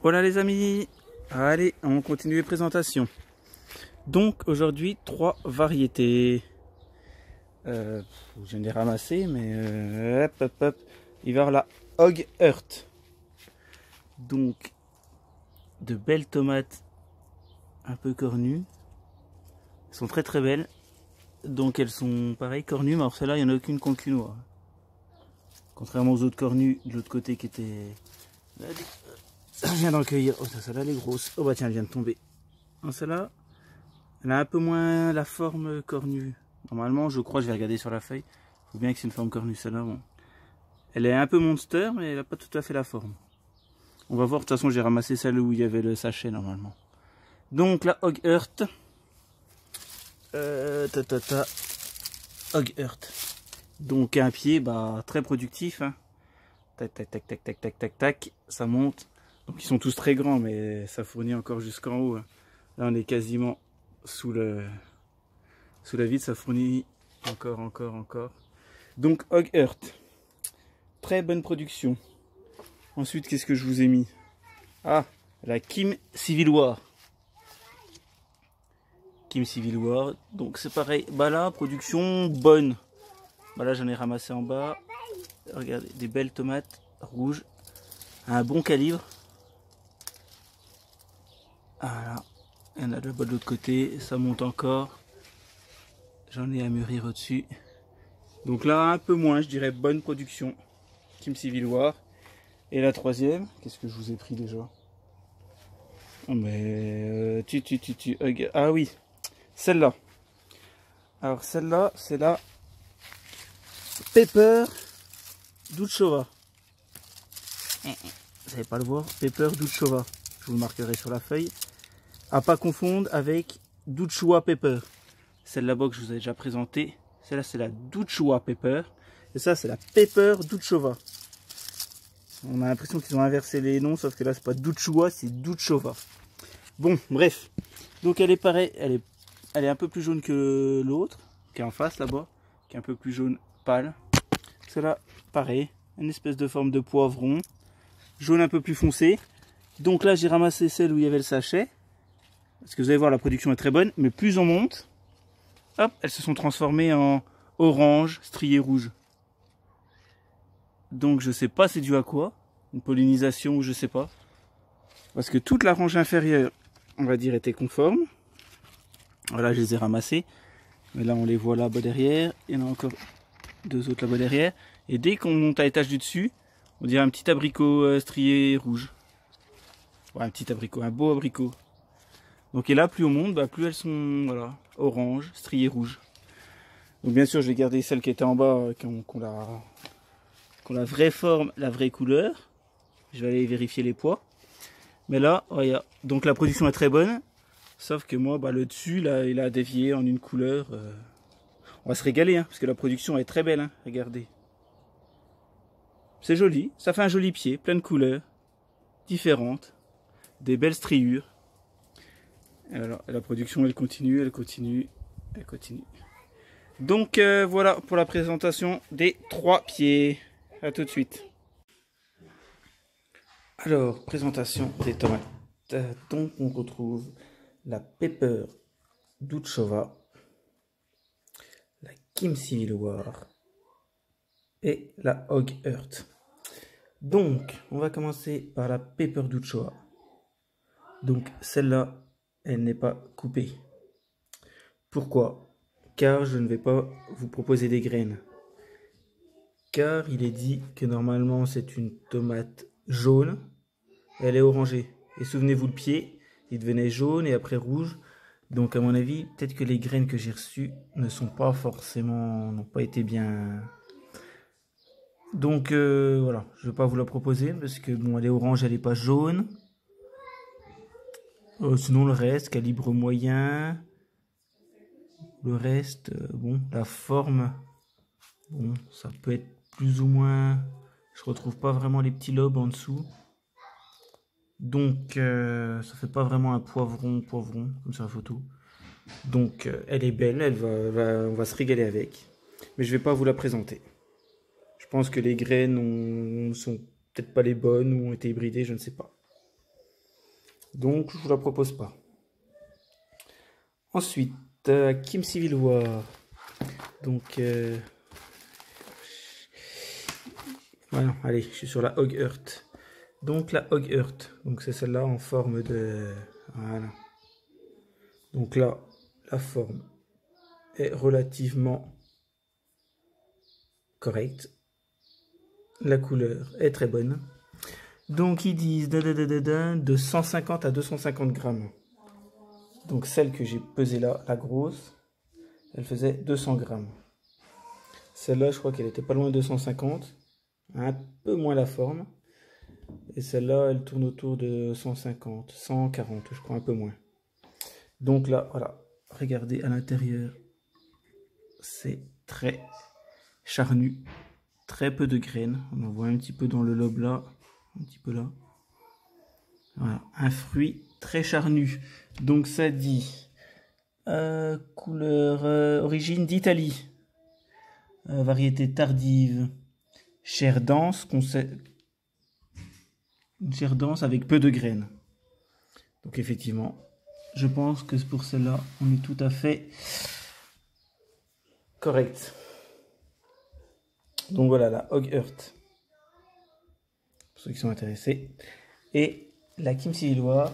Voilà les amis, allez on continue les présentations. Donc aujourd'hui 3 variétés. Je viens de les ramasser mais hop. Il va y avoir la Hog Earth. Donc de belles tomates un peu cornues. Elles sont très belles. Donc elles sont pareil cornues, mais alors celle-là il n'y en a aucune conquille noire. Contrairement aux autres cornues de l'autre côté qui étaient... Je viens d'en cueillir. Oh celle-là elle est grosse. Oh bah tiens elle vient de tomber. Celle-là elle a un peu moins la forme cornue. Normalement je crois, je vais regarder sur la feuille. Il faut bien que c'est une forme cornue celle-là. Bon. Elle est un peu monster mais elle n'a pas tout à fait la forme. On va voir, de toute façon j'ai ramassé celle où il y avait le sachet normalement. Donc la Hog Earth. Hog Earth. Donc un pied bah, très productif. Hein. Tac. Ça monte. Donc ils sont tous très grands mais ça fournit encore jusqu'en haut. Hein. Là on est quasiment sous la vitre, ça fournit encore. Donc Hog Earth. Très bonne production. Ensuite qu'est-ce que je vous ai mis? Ah, la Kim Civil War. Kim Civil War. Donc c'est pareil. Bah là, production bonne. Bah là j'en ai ramassé en bas. Regardez, des belles tomates rouges. Un bon calibre. Voilà. Il y en a de l'autre côté. Ça monte encore. J'en ai à mûrir au-dessus. Donc là, un peu moins, je dirais bonne production. Kim Civil War. Et la troisième, qu'est-ce que je vous ai pris déjà? Oh mais... Ah oui, celle-là. Alors celle-là, c'est la Pepper Duchova. Vous savez pas le voir, Pepper Duchova. Je vous le marquerai sur la feuille. À pas confondre avec Duchua Pepper. Celle là-bas que je vous ai déjà présentée. Celle-là, c'est la Duchua Pepper. Et ça, c'est la Pepper Duchova. On a l'impression qu'ils ont inversé les noms, sauf que là, c'est pas Duchua, c'est Duchova. Bon, bref. Donc, elle est pareille. Elle est un peu plus jaune que l'autre, qui est en face là-bas, qui est un peu plus jaune pâle. Celle-là, pareil. Une espèce de forme de poivron. Jaune un peu plus foncé. Donc là, j'ai ramassé celle où il y avait le sachet. Parce que vous allez voir, la production est très bonne. Mais plus on monte, hop, elles se sont transformées en orange, strié rouge. Donc je sais pas c'est dû à quoi. Une pollinisation ou je sais pas. Parce que toute la rangée inférieure, on va dire, était conforme. Voilà, je les ai ramassées. Mais là, on les voit là-bas derrière. Il y en a encore deux autres là-bas derrière. Et dès qu'on monte à l'étage du dessus, on dirait un petit abricot strié rouge. Ouais, un petit abricot, un beau abricot. Donc et là, plus on monte, bah, plus elles sont voilà, orange, striées rouge. Donc bien sûr, je vais garder celles qui étaient en bas, qui ont la vraie forme, la vraie couleur. Je vais aller vérifier les poids. Mais là, regarde, donc la production est très bonne. Sauf que moi, bah, le dessus, là, il a dévié en une couleur. On va se régaler, hein, parce que la production est très belle. Hein, regardez. C'est joli. Ça fait un joli pied, plein de couleurs différentes. Des belles striures. Et alors, la production, elle continue. Donc, voilà pour la présentation des 3 pieds. A tout de suite. Alors, présentation des tomates. Donc, on retrouve la Pepper Duchova, la Kim Civil War et la Hog Earth. Donc, on va commencer par la Pepper Duchova. Donc, celle-là, elle n'est pas coupée. Pourquoi? Car je ne vais pas vous proposer des graines. Car il est dit que normalement, c'est une tomate jaune. Elle est orangée. Et souvenez-vous, le pied, il devenait jaune et après rouge. Donc à mon avis, peut-être que les graines que j'ai reçues ne sont pas forcément, n'ont pas été bien. Donc voilà, je ne vais pas vous la proposer parce que bon, elle est orange, elle n'est pas jaune. Sinon le reste, calibre moyen. Le reste, bon, la forme, bon, ça peut être plus ou moins. Je retrouve pas vraiment les petits lobes en dessous. Donc ça fait pas vraiment un poivron comme sur la photo. Donc elle est belle, on va se régaler avec. Mais je vais pas vous la présenter. Je pense que les graines sont peut-être pas les bonnes ou ont été hybridées, je ne sais pas. Donc, je vous la propose pas. Ensuite, Kim Civil War. Donc, voilà, allez, je suis sur la Hog Earth. Donc, la Hog Earth. Donc, c'est celle-là en forme de... Voilà. Donc là, la forme est relativement correcte. La couleur est très bonne. Donc, ils disent de 150 à 250 grammes. Donc, celle que j'ai pesée là, la grosse, elle faisait 200 grammes. Celle-là, je crois qu'elle était pas loin de 250. Un peu moins la forme. Et celle-là, elle tourne autour de 150, 140, je crois, un peu moins. Donc là, voilà. Regardez à l'intérieur. C'est très charnu. Très peu de graines. On en voit un petit peu dans le lobe là. Un petit peu là. Voilà. Un fruit très charnu. Donc ça dit... couleur origine d'Italie. Variété tardive. Chair dense. Une chair dense avec peu de graines. Donc effectivement, je pense que pour celle-là, on est tout à fait correct. Donc voilà, la Hog Earth. Pour ceux qui sont intéressés. Et la Kim Civil War.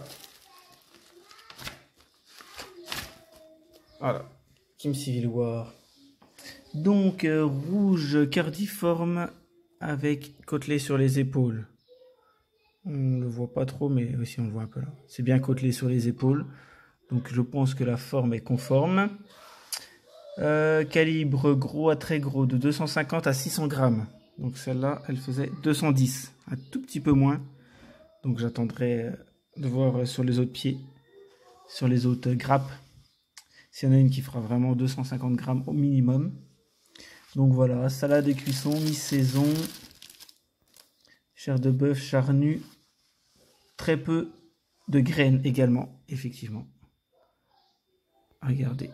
Voilà, Kim Civil War. Donc rouge cardiforme avec côtelé sur les épaules. On ne le voit pas trop, mais aussi on le voit un peu là. C'est bien côtelé sur les épaules. Donc je pense que la forme est conforme. Calibre gros à très gros, de 250 à 600 grammes. Donc celle-là, elle faisait 210, un tout petit peu moins. Donc j'attendrai de voir sur les autres pieds, sur les autres grappes, s'il y en a une qui fera vraiment 250 grammes au minimum. Donc voilà, salade de cuisson, mi-saison, chair de bœuf charnue, très peu de graines également, effectivement. Regardez,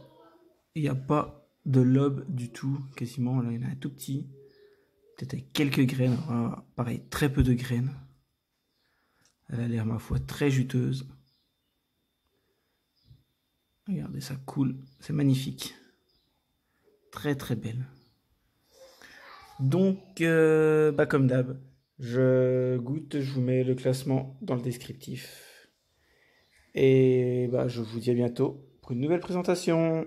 il n'y a pas de lobe du tout, quasiment, là il y en a un tout petit, peut-être avec quelques graines, voilà, pareil, très peu de graines. Elle a l'air, ma foi, très juteuse. Regardez, ça coule, c'est magnifique. Très très belle. Donc, comme d'hab, je goûte, je vous mets le classement dans le descriptif. Et je vous dis à bientôt pour une nouvelle présentation.